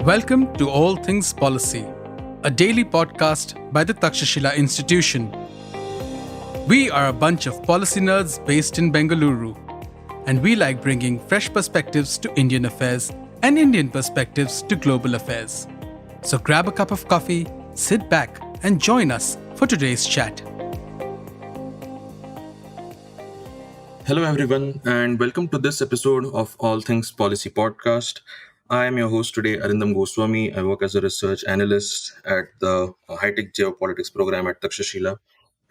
Welcome to All Things Policy, a daily podcast by the Takshashila Institution. We are a bunch of policy nerds based in Bengaluru, and we like bringing fresh perspectives to Indian affairs and Indian perspectives to global affairs. So grab a cup of coffee, sit back, and join us for today's chat. Hello, everyone, and welcome to this episode of All Things Policy Podcast. I am your host today, Arindam Goswami. I work as a research analyst at the High-Tech Geopolitics program at Takshashila.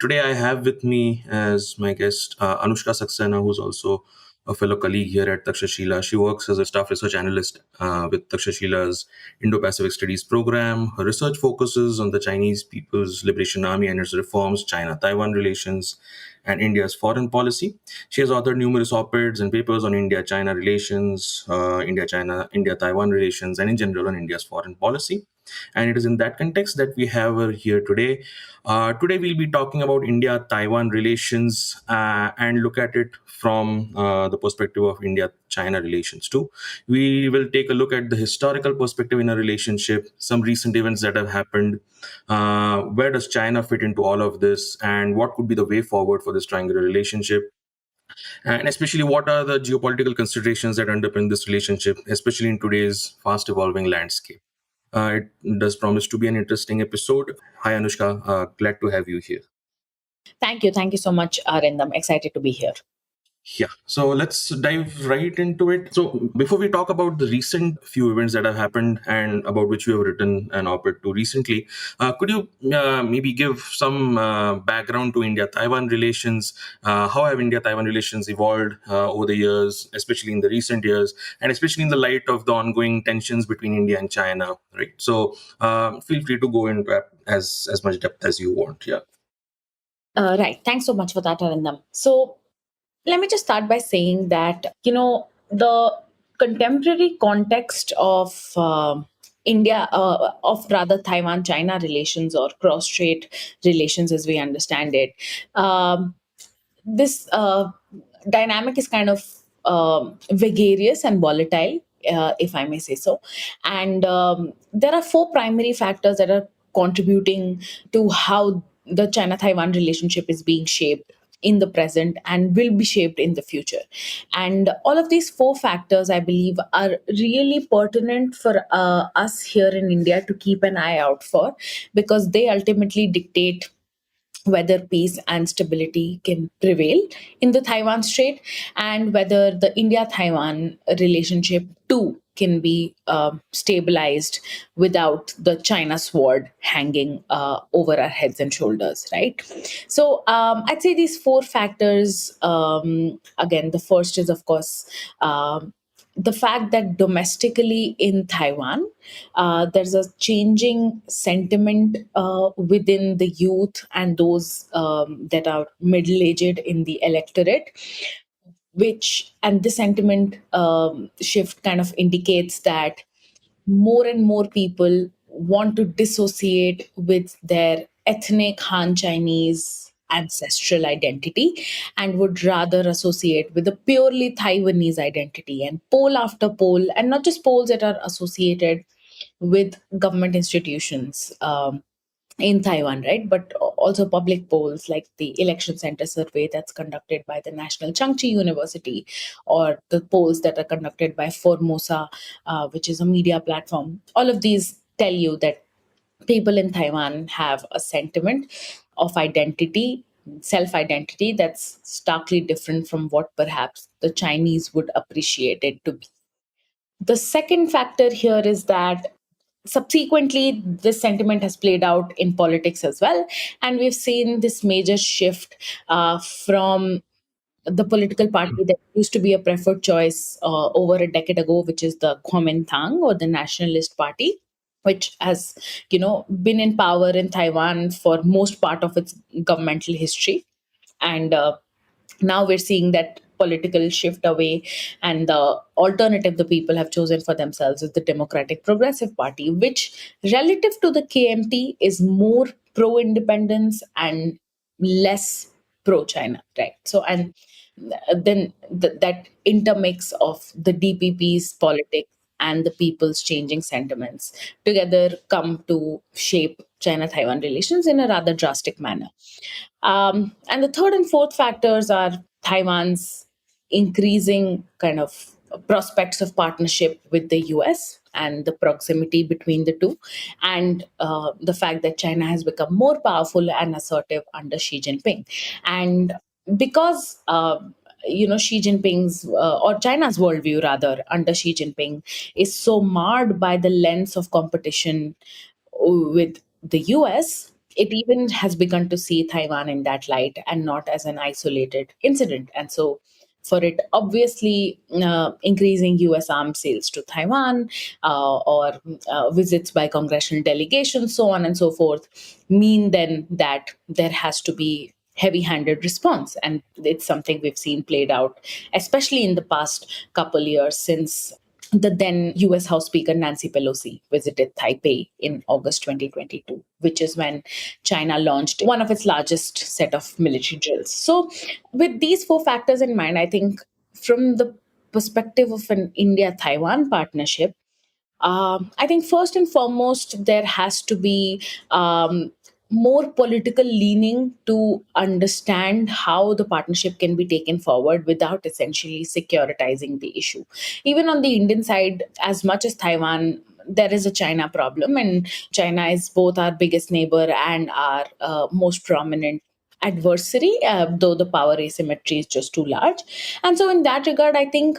Today, I have with me as my guest Anushka Saxena, who's also a fellow colleague here at Takshashila. She works as a staff research analyst with Takshashila's Indo-Pacific Studies program. Her research focuses on the Chinese People's Liberation Army and its reforms, China-Taiwan relations, and India's foreign policy. She has authored numerous op-eds and papers on India-China relations, India-Taiwan relations, and in general on India's foreign policy. And it is in that context that we have her here today. Today we'll be talking about India-Taiwan relations and look at it from the perspective of India-China relations too. We will take a look at the historical perspective in a relationship, some recent events that have happened, where does China fit into all of this, and what could be the way forward for this triangular relationship, and especially what are the geopolitical considerations that underpin this relationship, especially in today's fast evolving landscape. It does promise to be an interesting episode. Hi, Anushka. Glad to have you here. Thank you. Thank you so much, Arindam. Excited to be here. Yeah, so let's dive right into it. So before we talk about the recent few events that have happened and about which you have written an op-ed to recently, could you maybe give some background to India-Taiwan relations? How have India-Taiwan relations evolved over the years, especially in the recent years, and especially in the light of the ongoing tensions between India and China, right? So feel free to go into as much depth as you want. Yeah. Right. Thanks so much for that, Arindam. So let me just start by saying that, the contemporary context of Taiwan-China relations or cross-strait relations as we understand it, this dynamic is kind of vagarious and volatile, if I may say so. And there are four primary factors that are contributing to how the China-Taiwan relationship is being shaped in the present and will be shaped in the future. And all of these four factors, I believe, are really pertinent for us here in India to keep an eye out for, because they ultimately dictate whether peace and stability can prevail in the Taiwan Strait, and whether the India-Taiwan relationship too can be stabilized without the China sword hanging over our heads and shoulders, right? So I'd say these four factors, again, the first is, of course, the fact that domestically in Taiwan, there's a changing sentiment within the youth and those that are middle aged in the electorate, and the sentiment shift kind of indicates that more and more people want to dissociate with their ethnic Han Chinese ancestral identity and would rather associate with a purely Taiwanese identity. And poll after poll, and not just polls that are associated with government institutions in Taiwan, right? But also public polls like the Election Center survey that's conducted by the National Chengchi University, or the polls that are conducted by Formosa, which is a media platform. All of these tell you that people in Taiwan have a sentiment of identity, self-identity, that's starkly different from what perhaps the Chinese would appreciate it to be. The second factor here is that subsequently this sentiment has played out in politics as well, and we've seen this major shift from the political party that used to be a preferred choice over a decade ago, which is the Kuomintang, or the Nationalist Party, which has been in power in Taiwan for most part of its governmental history. And now we're seeing that political shift away, and the alternative the people have chosen for themselves is the Democratic Progressive Party, which relative to the KMT is more pro independence and less pro China, right? So, and then that intermix of the DPP's politics and the people's changing sentiments together come to shape China Taiwan relations in a rather drastic manner. And the third and fourth factors are Taiwan's increasing kind of prospects of partnership with the US and the proximity between the two, and the fact that China has become more powerful and assertive under Xi Jinping. And because Xi Jinping's or China's worldview rather under Xi Jinping is so marred by the lens of competition with the US, it even has begun to see Taiwan in that light and not as an isolated incident. And so, for it, obviously, increasing US arms sales to Taiwan or visits by congressional delegations, so on and so forth, mean then that there has to be heavy handed response. And it's something we've seen played out, especially in the past couple years since the then US House Speaker Nancy Pelosi visited Taipei in August 2022, which is when China launched one of its largest set of military drills. So, with these four factors in mind, I think from the perspective of an India Taiwan partnership, I think first and foremost, there has to be more political leaning to understand how the partnership can be taken forward without essentially securitizing the issue. Even on the Indian side, as much as Taiwan, there is a China problem, and China is both our biggest neighbor and our most prominent adversary, though the power asymmetry is just too large. And so, in that regard, I think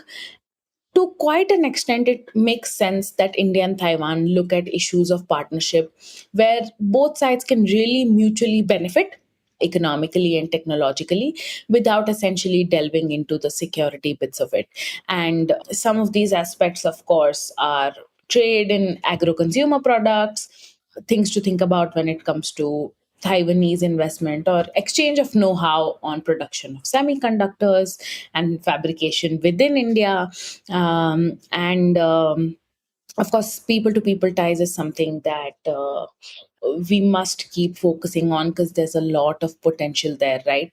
to quite an extent, it makes sense that India and Taiwan look at issues of partnership where both sides can really mutually benefit economically and technologically without essentially delving into the security bits of it. And some of these aspects, of course, are trade in agro consumer products, things to think about when it comes to Taiwanese investment or exchange of know how on production of semiconductors and fabrication within India. And of course, people to people ties is something that we must keep focusing on because there's a lot of potential there, right?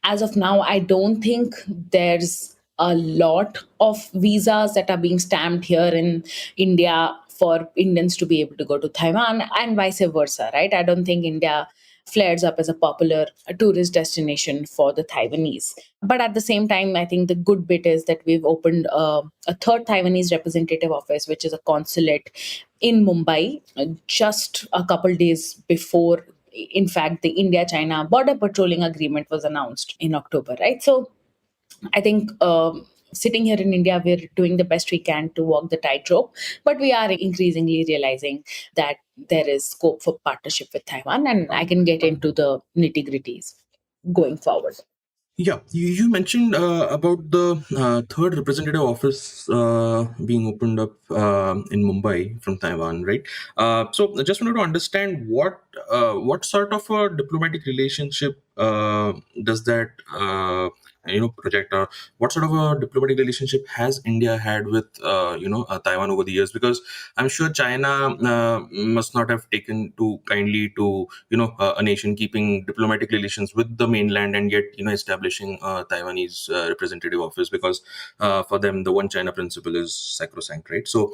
As of now, I don't think there's a lot of visas that are being stamped here in India for Indians to be able to go to Taiwan and vice versa, right? I don't think India flares up as a popular tourist destination for the Taiwanese. But at the same time, I think the good bit is that we've opened a third Taiwanese representative office, which is a consulate in Mumbai, just a couple days before, in fact, the India China border patrolling agreement was announced in October, right? So I think sitting here in India, we're doing the best we can to walk the tightrope, but we are increasingly realizing that there is scope for partnership with Taiwan, and I can get into the nitty gritties going forward. Yeah, you mentioned about the third representative office being opened up in Mumbai from Taiwan, right? So I just wanted to understand what sort of a diplomatic relationship does that project, or what sort of a diplomatic relationship has India had with Taiwan over the years? Because I'm sure China must not have taken too kindly to a nation keeping diplomatic relations with the mainland and yet establishing a Taiwanese representative office, because for them the one China principle is sacrosanct, right? So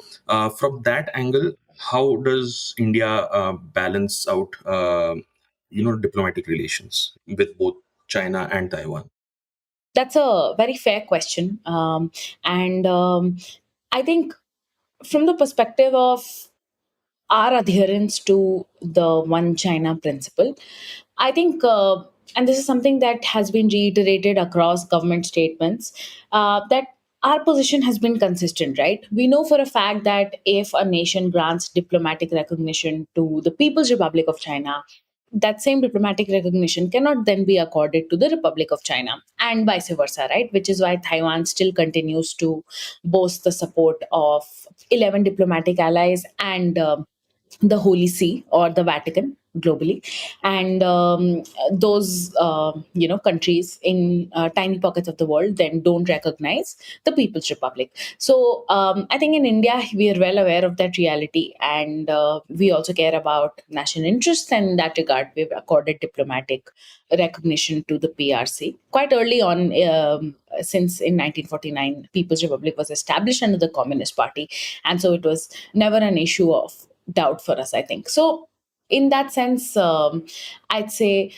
from that angle, how does India balance out diplomatic relations with both China and Taiwan? That's a very fair question. And I think from the perspective of our adherence to the one China principle, I think, and this is something that has been reiterated across government statements, that our position has been consistent, right? We know for a fact that if a nation grants diplomatic recognition to the People's Republic of China, that same diplomatic recognition cannot then be accorded to the Republic of China and vice versa, right? Which is why Taiwan still continues to boast the support of 11 diplomatic allies and the Holy See or the Vatican. globally, and those countries in tiny pockets of the world then don't recognize the People's Republic. So I think in India we are well aware of that reality, and we also care about national interests. And in that regard, we've accorded diplomatic recognition to the PRC quite early on. Since in 1949, People's Republic was established under the Communist Party, and so it was never an issue of doubt for us, I think. So in that sense, I'd say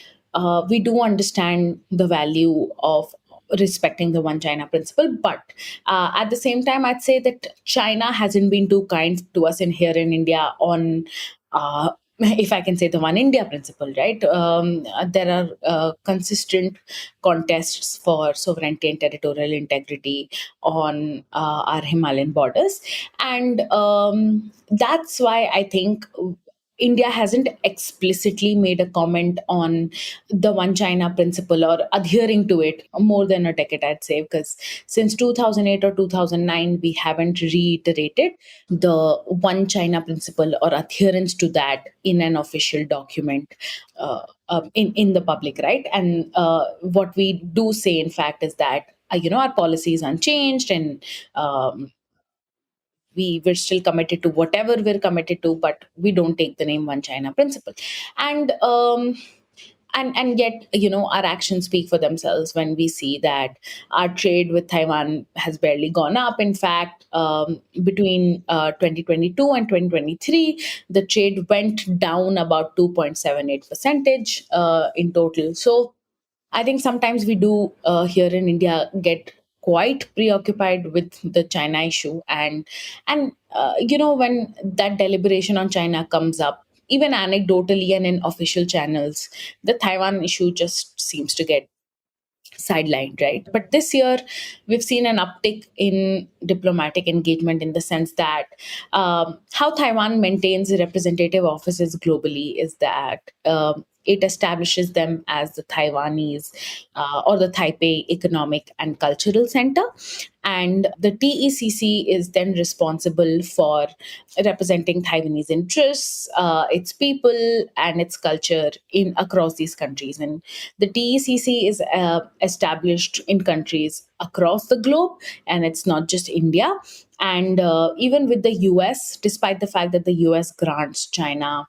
we do understand the value of respecting the one China principle, but at the same time, I'd say that China hasn't been too kind to us in here in India on if I can say the one India principle, right? There are consistent contests for sovereignty and territorial integrity on our Himalayan borders, and that's why I think India hasn't explicitly made a comment on the one China principle or adhering to it more than a decade, I'd say, because since 2008 or 2009, we haven't reiterated the one China principle or adherence to that in an official document in the public, right? And what we do say, in fact, is that our policy is unchanged, and we're still committed to whatever we're committed to, but we don't take the name one China principle. And and yet, our actions speak for themselves when we see that our trade with Taiwan has barely gone up. In fact, between 2022 and 2023, the trade went down about 2.78 percentage in total. So I think sometimes we do here in India get quite preoccupied with the China issue, and when that deliberation on China comes up, even anecdotally and in official channels, the Taiwan issue just seems to get sidelined, right? But this year, we've seen an uptick in diplomatic engagement in the sense that how Taiwan maintains representative offices globally is that it establishes them as the Taiwanese or the Taipei Economic and Cultural Center. And the TECC is then responsible for representing Taiwanese interests, its people, and its culture in across these countries. And the TECC is established in countries across the globe, and it's not just India. And even with the US, despite the fact that the US grants China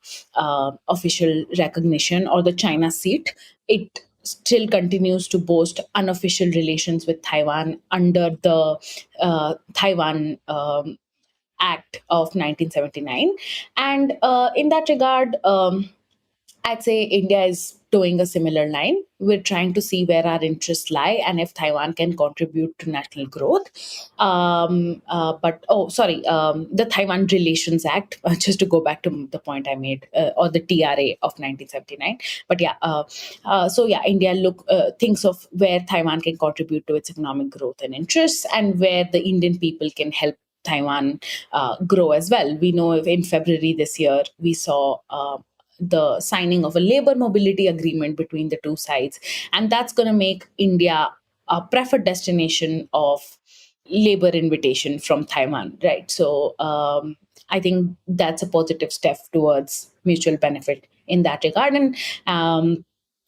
official recognition or the China seat, it still continues to boast unofficial relations with Taiwan under the Taiwan Act of 1979. And in that regard, I'd say India is doing a similar line. We're trying to see where our interests lie and if Taiwan can contribute to national growth. The Taiwan Relations Act, just to go back to the point I made, or the TRA of 1979. But India thinks of where Taiwan can contribute to its economic growth and interests, and where the Indian people can help Taiwan grow as well. We know in February this year, we saw the signing of a labor mobility agreement between the two sides. And that's going to make India a preferred destination of labor invitation from Taiwan, right? So I think that's a positive step towards mutual benefit in that regard. And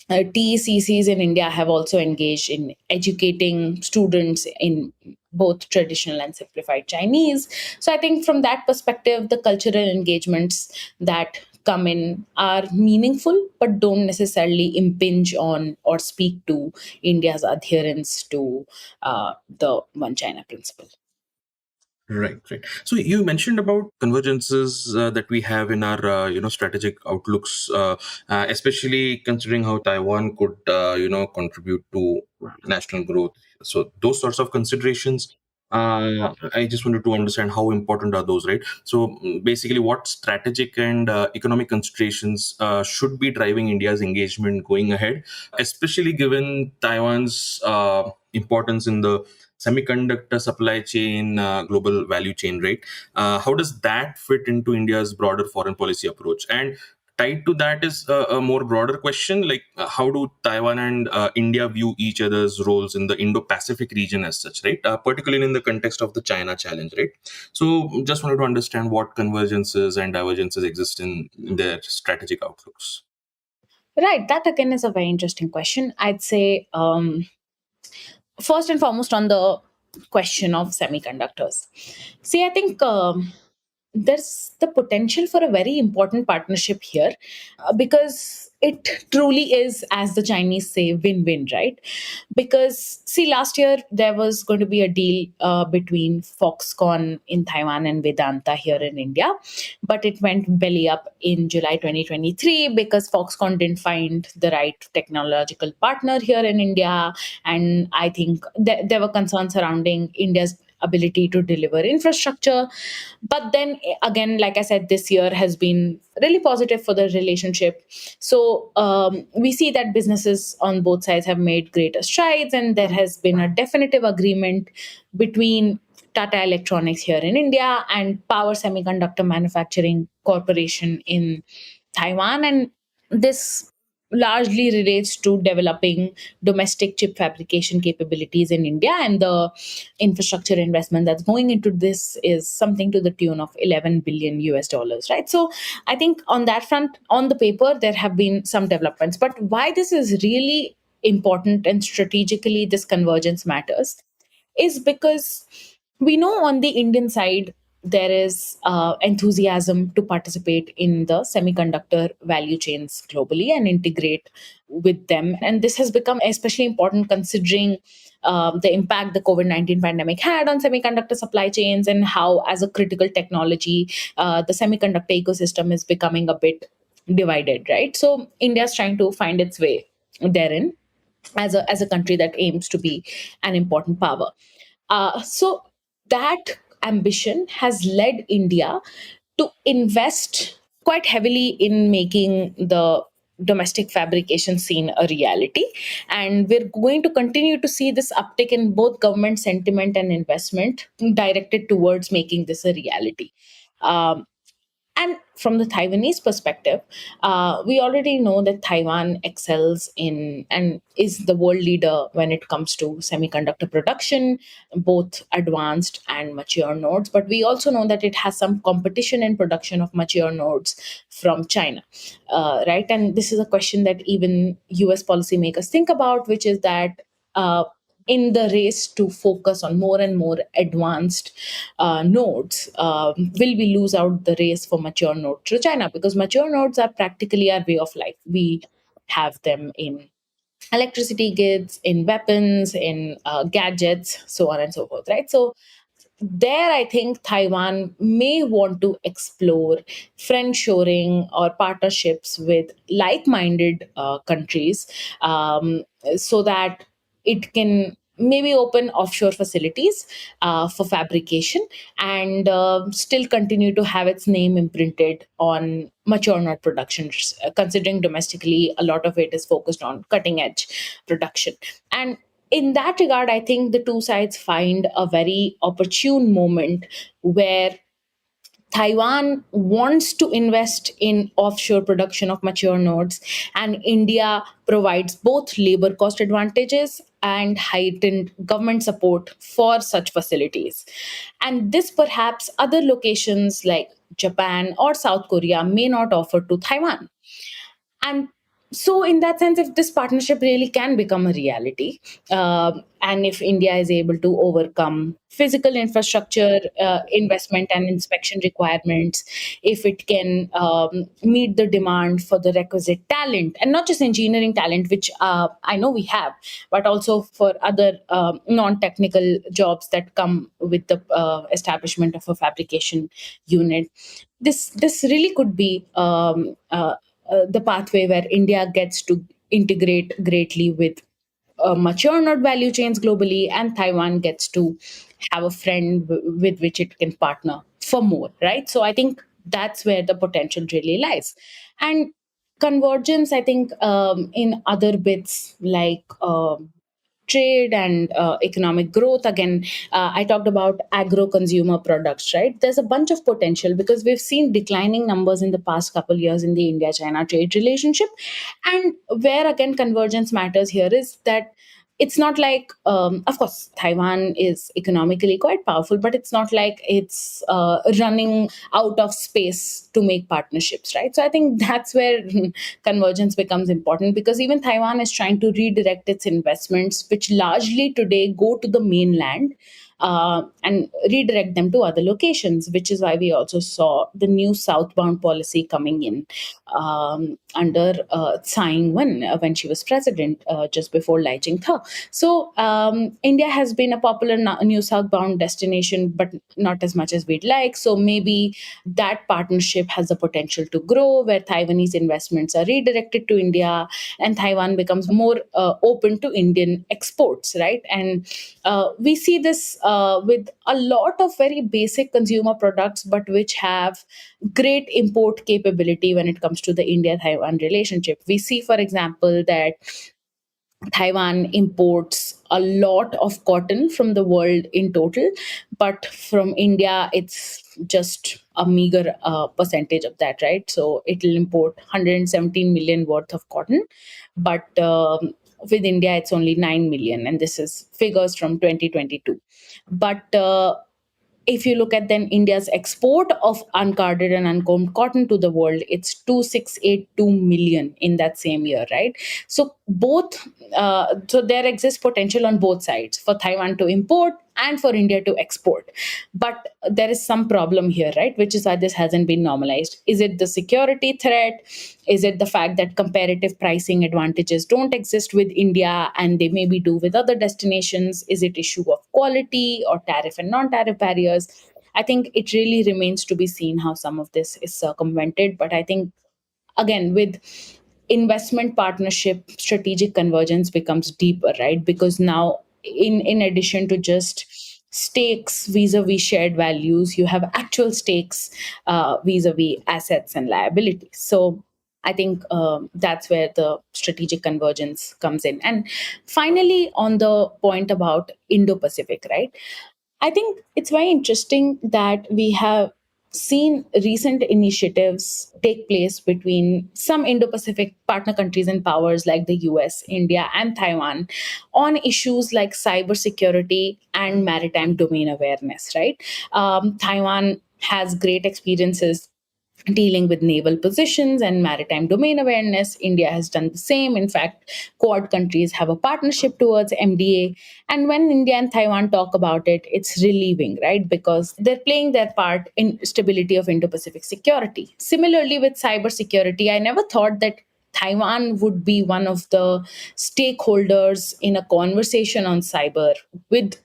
TECCs in India have also engaged in educating students in both traditional and simplified Chinese. So I think from that perspective, the cultural engagements that come in are meaningful, but don't necessarily impinge on or speak to India's adherence to the One China principle. Right, right. So you mentioned about convergences that we have in our, strategic outlooks, especially considering how Taiwan could, contribute to national growth. So those sorts of considerations. I just wanted to understand how important are those, right? So basically, what strategic and economic considerations should be driving India's engagement going ahead, especially given Taiwan's importance in the semiconductor supply chain, global value chain, right? How does that fit into India's broader foreign policy approach? And tied to that is a more broader question, like how do Taiwan and India view each other's roles in the Indo-Pacific region as such, right? Particularly in the context of the China challenge, right? So just wanted to understand what convergences and divergences exist in their strategic outlooks. Right. That again is a very interesting question. I'd say, first and foremost, on the question of semiconductors. See, I think there's the potential for a very important partnership here, because it truly is, as the Chinese say, win win, right? Because, see, last year there was going to be a deal between Foxconn in Taiwan and Vedanta here in India, but it went belly up in July 2023 because Foxconn didn't find the right technological partner here in India. And I think there were concerns surrounding India's ability to deliver infrastructure. But then again, like I said, this year has been really positive for the relationship. So we see that businesses on both sides have made greater strides, and there has been a definitive agreement between Tata Electronics here in India and Power Semiconductor Manufacturing Corporation in Taiwan. And this largely relates to developing domestic chip fabrication capabilities in India, and the infrastructure investment that's going into this is something to the tune of 11 billion US dollars, right? So I think on that front, on the paper, there have been some developments. But why this is really important and strategically this convergence matters is because we know on the Indian side there is enthusiasm to participate in the semiconductor value chains globally and integrate with them. And this has become especially important considering the impact the COVID-19 pandemic had on semiconductor supply chains, and how, as a critical technology, the semiconductor ecosystem is becoming a bit divided, right? So India is trying to find its way therein as a country that aims to be an important power. So that ambition has led India to invest quite heavily in making the domestic fabrication scene a reality. And we're going to continue to see this uptick in both government sentiment and investment directed towards making this a reality. Um, and from the Taiwanese perspective, we already know that Taiwan excels in and is the world leader when it comes to semiconductor production, both advanced and mature nodes. But we also know that it has some competition in production of mature nodes from China, right? And this is a question that even US policymakers think about, which is that. In the race to focus on more and more advanced nodes, will we lose out the race for mature nodes to China? Because mature nodes are practically our way of life. We have them in electricity grids, in weapons, in gadgets, so on and so forth, right? So there, I think Taiwan may want to explore friendshoring or partnerships with like minded countries, so that it can maybe open offshore facilities for fabrication, and still continue to have its name imprinted on mature node production, considering domestically a lot of it is focused on cutting edge production. And in that regard, I think the two sides find a very opportune moment where Taiwan wants to invest in offshore production of mature nodes, and India provides both labor cost advantages and heightened government support for such facilities. And this perhaps other locations like Japan or South Korea may not offer to Taiwan. And so, in that sense, if this partnership really can become a reality, and if India is able to overcome physical infrastructure investment and inspection requirements, if it can meet the demand for the requisite talent, and not just engineering talent, which I know we have, but also for other non technical jobs that come with the establishment of a fabrication unit, this really could be the pathway where India gets to integrate greatly with mature node value chains globally, and Taiwan gets to have a friend with which it can partner for more, right? So I think that's where the potential really lies. And convergence, I think, in other bits like trade and economic growth. Again, I talked about agro consumer products, right? There's a bunch of potential because we've seen declining numbers in the past couple years in the India China trade relationship. And where again convergence matters here is that it's not like, of course, Taiwan is economically quite powerful, but it's not like it's running out of space to make partnerships, right? So I think that's where convergence becomes important, because even Taiwan is trying to redirect its investments, which largely today go to the mainland, and redirect them to other locations, which is why we also saw the new southbound policy coming in under Tsai Ing-wen when she was president, just before Lai Ching-te. So India has been a popular new southbound destination, but not as much as we'd like. So maybe that partnership has the potential to grow, where Taiwanese investments are redirected to India, and Taiwan becomes more open to Indian exports, right? And we see this with a lot of very basic consumer products, but which have great import capability when it comes to the India Taiwan relationship. We see, for example, that Taiwan imports a lot of cotton from the world in total, but from India, it's just a meager percentage of that, right? So it'll import 117 million worth of cotton, but with India, it's only 9 million, and this is figures from 2022. But if you look at then India's export of uncarded and uncombed cotton to the world, it's 2682 million in that same year, right? So so there exists potential on both sides for Taiwan to import and for India to export. But there is some problem here, right? Which is why this hasn't been normalized. Is it the security threat? Is it the fact that comparative pricing advantages don't exist with India and they maybe do with other destinations? Is it issue of quality or tariff and non-tariff barriers? I think it really remains to be seen how some of this is circumvented. But I think, again, with investment partnership, strategic convergence becomes deeper, right? Because now, in addition to just stakes vis-a-vis shared values, you have actual stakes vis-a-vis assets and liabilities. So I think that's where the strategic convergence comes in. And finally, on the point about Indo-Pacific, right? I think it's very interesting that we have seen recent initiatives take place between some Indo Pacific partner countries and powers like the US, India, and Taiwan on issues like cybersecurity and maritime domain awareness, right? Taiwan has great experiences dealing with naval positions and maritime domain awareness. India has done the same. In fact, Quad countries have a partnership towards MDA. And when India and Taiwan talk about it, it's relieving, right? Because they're playing their part in stability of Indo-Pacific security. Similarly, with cybersecurity, I never thought that Taiwan would be one of the stakeholders in a conversation on cyber with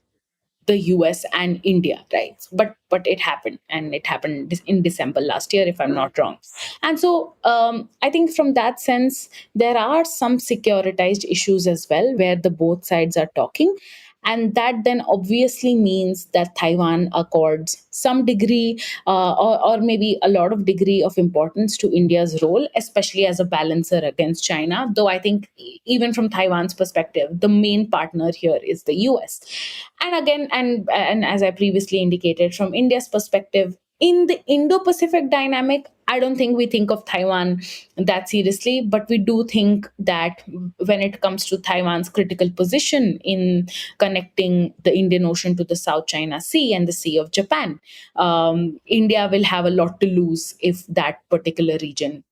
the US and India, right? But it happened, and it happened in December last year, if I'm not wrong. And so I think from that sense, there are some securitized issues as well, where the both sides are talking. And that then obviously means that Taiwan accords some degree, or maybe a lot of degree of importance to India's role, especially as a balancer against China. Though I think even from Taiwan's perspective, the main partner here is the US. And again, and as I previously indicated, from India's perspective, in the Indo-Pacific dynamic, I don't think we think of Taiwan that seriously, but we do think that when it comes to Taiwan's critical position in connecting the Indian Ocean to the South China Sea and the Sea of Japan, India will have a lot to lose if that particular region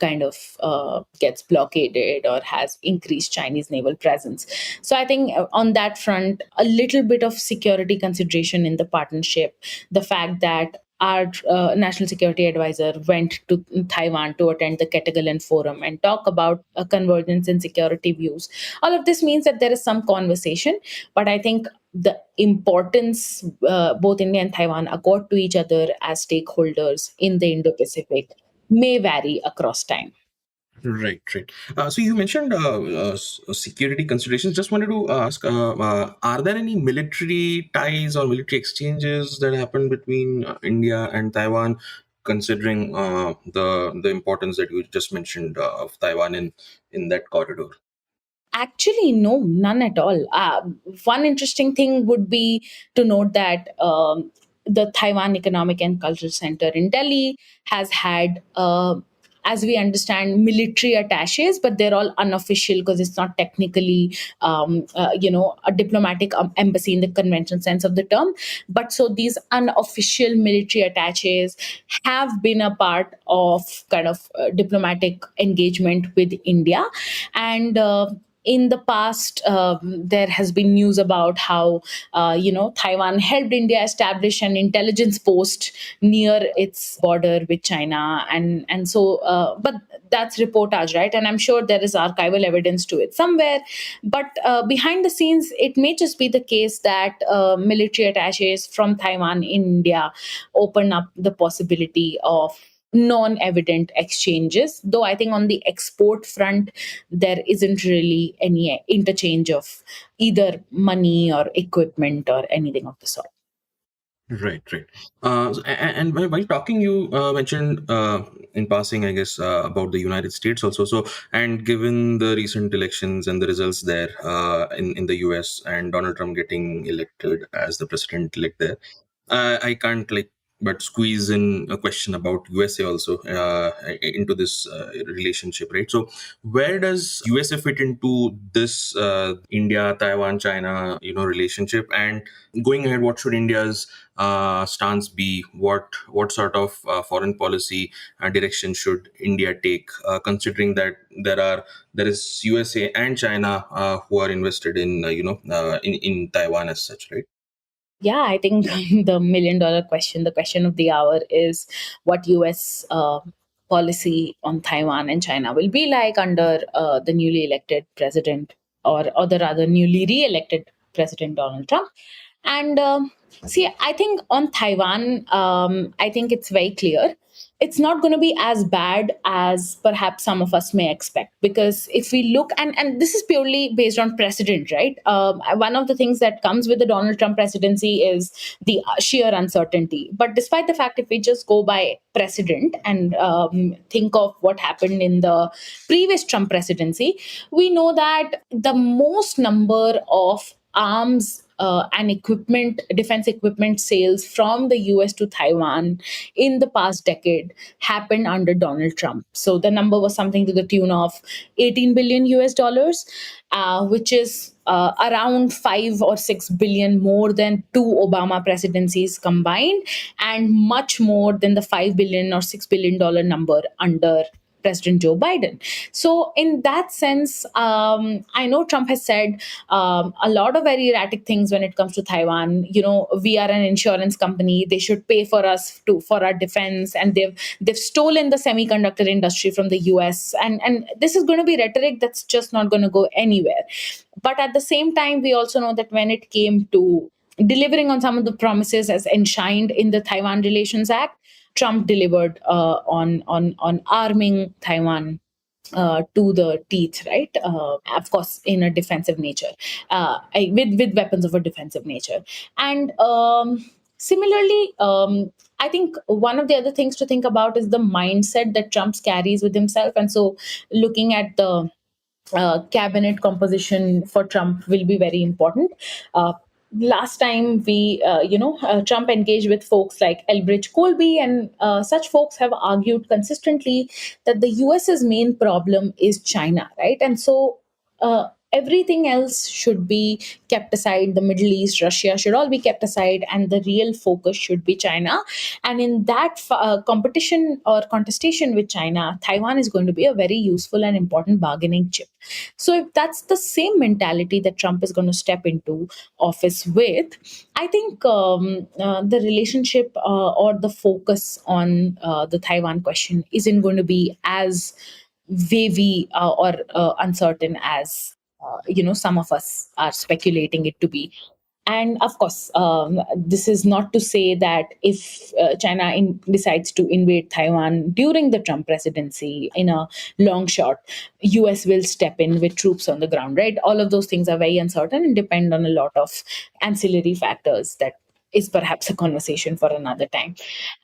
kind of gets blockaded or has increased Chinese naval presence. So I think on that front, a little bit of security consideration in the partnership, the fact that our national security advisor went to Taiwan to attend the Ketagalan Forum and talk about convergence in security views. All of this means that there is some conversation, but I think the importance both India and Taiwan accord to each other as stakeholders in the Indo-Pacific may vary across time. Right, right. So you mentioned security considerations. Just wanted to ask, are there any military ties or military exchanges that happen between India and Taiwan, considering the importance that you just mentioned of Taiwan in that corridor? Actually, no, none at all. One interesting thing would be to note that the Taiwan Economic and Cultural Center in Delhi has had as we understand, military attaches, but they're all unofficial because it's not technically, a diplomatic embassy in the conventional sense of the term. But so these unofficial military attaches have been a part of kind of diplomatic engagement with India. And in the past, there has been news about how, Taiwan helped India establish an intelligence post near its border with China, but that's reportage, right? And I'm sure there is archival evidence to it somewhere. But behind the scenes, it may just be the case that military attaches from Taiwan in India open up the possibility of non-evident exchanges, though I think on the export front there isn't really any interchange of either money or equipment or anything of the sort. Right, right. And while talking, you mentioned in passing, I guess, about the United States also. So, and given the recent elections and the results there in the US and Donald Trump getting elected as the president elect there, I can't like but squeeze in a question about USA also into this relationship, right? So, where does USA fit into this India, Taiwan, China, relationship? And going ahead, what should India's stance be? What sort of foreign policy direction should India take, considering that there is USA and China who are invested in in Taiwan as such, right? Yeah, I think the million-dollar question, the question of the hour, is what US policy on Taiwan and China will be like under the newly elected president, or the rather newly re-elected president Donald Trump. And see, I think on Taiwan, I think it's very clear. It's not going to be as bad as perhaps some of us may expect, because if we look, and this is purely based on precedent, right? One of the things that comes with the Donald Trump presidency is the sheer uncertainty. But despite the fact, if we just go by precedent and think of what happened in the previous Trump presidency, we know that the most number of arms and equipment, defense equipment sales from the US to Taiwan in the past decade happened under Donald Trump. So the number was something to the tune of 18 billion US dollars, which is around 5 or 6 billion more than two Obama presidencies combined, and much more than the $5 billion or $6 billion number under President Joe Biden. So, in that sense, I know Trump has said a lot of very erratic things when it comes to Taiwan. We are an insurance company; they should pay for us for our defense, and they've stolen the semiconductor industry from the U.S. And this is going to be rhetoric that's just not going to go anywhere. But at the same time, we also know that when it came to delivering on some of the promises as enshrined in the Taiwan Relations Act, Trump delivered on arming Taiwan to the teeth, right? Of course, in a defensive nature, with weapons of a defensive nature. And similarly, I think one of the other things to think about is the mindset that Trump carries with himself. And so, looking at the cabinet composition for Trump will be very important. Last time Trump engaged with folks like Elbridge Colby, and such folks have argued consistently that the US's main problem is China, right? And so everything else should be kept aside. The Middle East, Russia should all be kept aside, and the real focus should be China. And in that competition or contestation with China, Taiwan is going to be a very useful and important bargaining chip. So if that's the same mentality that Trump is going to step into office with, I think the relationship or the focus on the Taiwan question isn't going to be as wavy or uncertain as some of us are speculating it to be. And of course, this is not to say that if China decides to invade Taiwan during the Trump presidency in a long shot, US will step in with troops on the ground, right? All of those things are very uncertain and depend on a lot of ancillary factors that is perhaps a conversation for another time.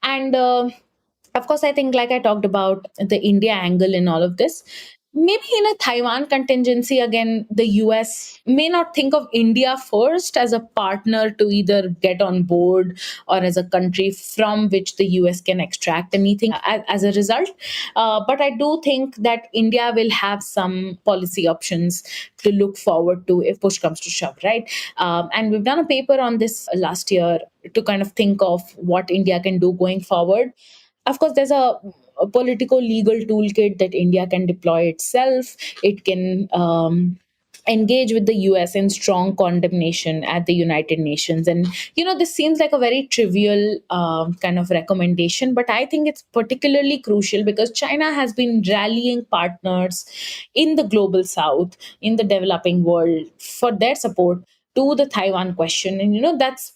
And of course, I think, like I talked about, the India angle in all of this, Maybe in a Taiwan contingency, again, the US may not think of India first as a partner to either get on board or as a country from which the US can extract anything as a result. But I do think that India will have some policy options to look forward to if push comes to shove, right? And we've done a paper on this last year to kind of think of what India can do going forward. Of course, there's a political legal toolkit that India can deploy itself. It can engage with the US in strong condemnation at the United Nations. And, this seems like a very trivial kind of recommendation, but I think it's particularly crucial because China has been rallying partners in the global south, in the developing world, for their support to the Taiwan question. And, that's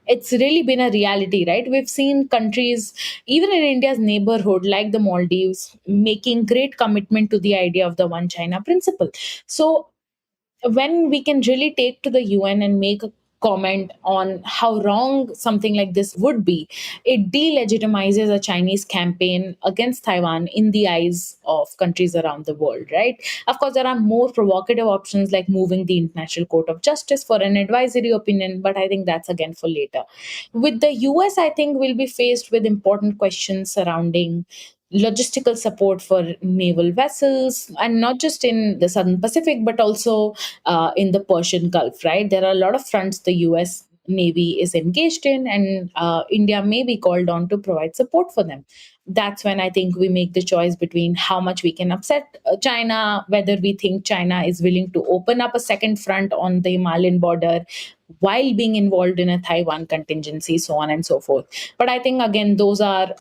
it's really been a reality, right? We've seen countries, even in India's neighborhood, like the Maldives, making great commitment to the idea of the One China principle. So when we can really take to the UN and make a comment on how wrong something like this would be, it delegitimizes a Chinese campaign against Taiwan in the eyes of countries around the world, right? Of course, there are more provocative options like moving the International Court of Justice for an advisory opinion, but I think that's again for later. With the US, I think we'll be faced with important questions surrounding logistical support for naval vessels, and not just in the Southern Pacific, but also in the Persian Gulf, right? There are a lot of fronts the US Navy is engaged in, and India may be called on to provide support for them. That's when I think we make the choice between how much we can upset China, whether we think China is willing to open up a second front on the Himalayan border while being involved in a Taiwan contingency, so on and so forth. But I think, again, those are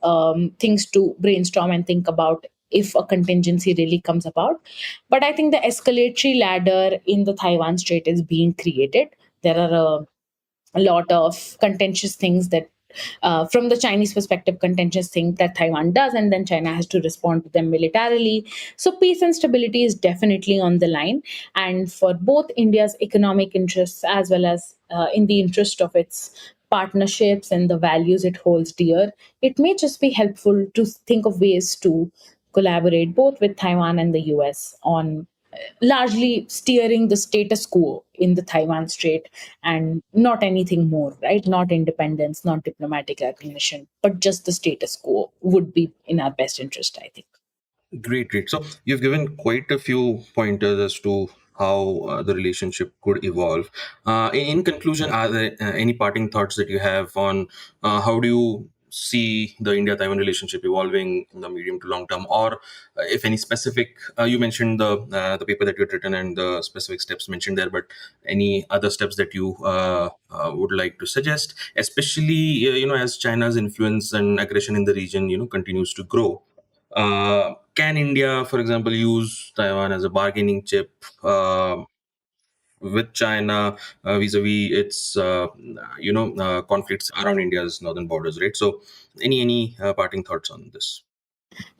things to brainstorm and think about if a contingency really comes about. But I think the escalatory ladder in the Taiwan Strait is being created. There are a lot of contentious things that from the Chinese perspective, contentious things that Taiwan does, and then China has to respond to them militarily. So peace and stability is definitely on the line. And for both India's economic interests as well as in the interest of its partnerships and the values it holds dear, it may just be helpful to think of ways to collaborate both with Taiwan and the US on largely steering the status quo in the Taiwan Strait and not anything more, right? Not independence, not diplomatic recognition, but just the status quo would be in our best interest, I think. Great, great. So you've given quite a few pointers as to how the relationship could evolve. In conclusion, are there any parting thoughts that you have on how do you see the India-Taiwan relationship evolving in the medium to long term, or if any specific? You mentioned the paper that you had written and the specific steps mentioned there, but any other steps that you would like to suggest, especially as China's influence and aggression in the region continues to grow. Can India, for example, use Taiwan as a bargaining chip with China vis-a-vis its conflicts around India's northern borders, right? So, any parting thoughts on this?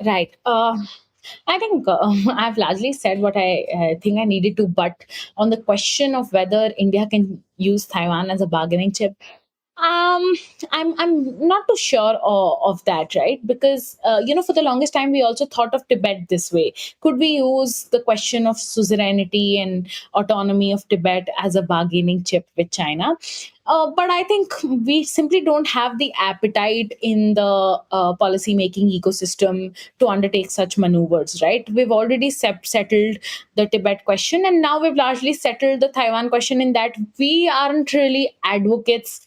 Right. I think I've largely said what I think I needed to, but on the question of whether India can use Taiwan as a bargaining chip, Um, I'm not too sure of that, right? Because for the longest time we also thought of Tibet this way. Could we use the question of suzerainty and autonomy of Tibet as a bargaining chip with China? But I think we simply don't have the appetite in the policy making ecosystem to undertake such maneuvers, right? We've already settled the Tibet question, and now we've largely settled the Taiwan question in that we aren't really advocates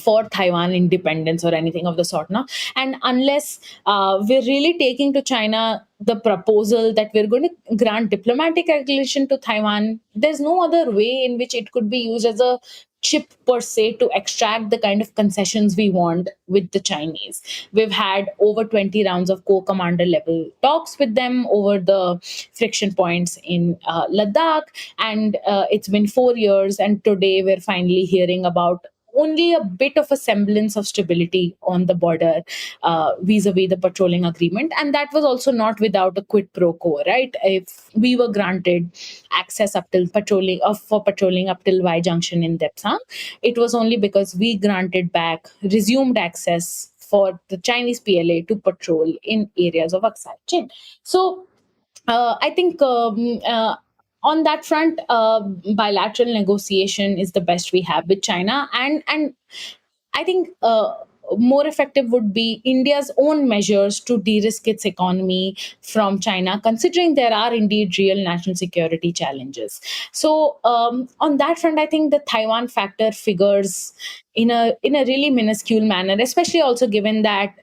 for Taiwan independence or anything of the sort now. And unless we're really taking to China the proposal that we're going to grant diplomatic recognition to Taiwan, there's no other way in which it could be used as a chip per se to extract the kind of concessions we want with the Chinese. We've had over 20 rounds of co-commander level talks with them over the friction points in Ladakh, and it's been 4 years, and today we're finally hearing about only a bit of a semblance of stability on the border vis-a-vis the patrolling agreement. And that was also not without a quid pro quo, right? If we were granted access up till patrolling for patrolling up till Y Junction in Depsang, it was only because we granted back resumed access for the Chinese PLA to patrol in areas of Aksai Chin. So I think on that front, bilateral negotiation is the best we have with China, and I think more effective would be India's own measures to de-risk its economy from China, considering there are indeed real national security challenges. So on that front, I think the Taiwan factor figures in a really minuscule manner, especially also given that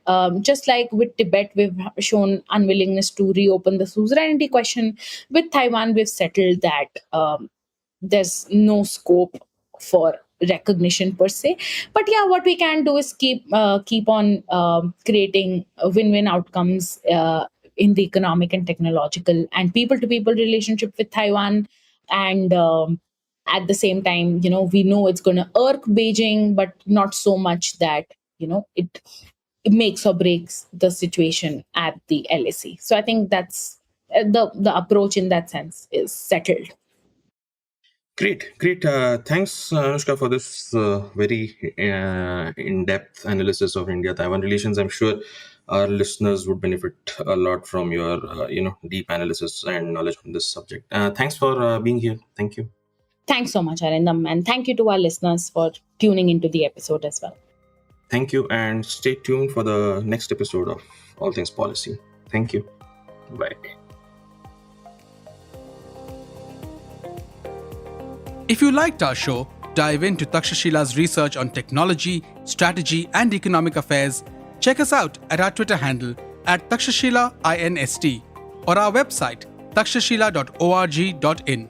just like with Tibet, we've shown unwillingness to reopen the suzerainty question. With Taiwan, we've settled that there's no scope for recognition per se. But yeah, what we can do is keep on creating win-win outcomes in the economic and technological and people-to-people relationship with Taiwan. And at the same time, we know it's going to irk Beijing, but not so much that it makes or breaks the situation at the LAC. So I think that's the approach in that sense is settled. Great. Thanks, Anushka, for this very in-depth analysis of India-Taiwan relations. I'm sure our listeners would benefit a lot from your, deep analysis and knowledge on this subject. Thanks for being here. Thank you. Thanks so much, Arindam, and thank you to our listeners for tuning into the episode as well. Thank you, and stay tuned for the next episode of All Things Policy. Thank you. Bye. If you liked our show, dive into Takshashila's research on technology, strategy, and economic affairs. Check us out at our Twitter handle at Takshashila INST or our website takshashila.org.in.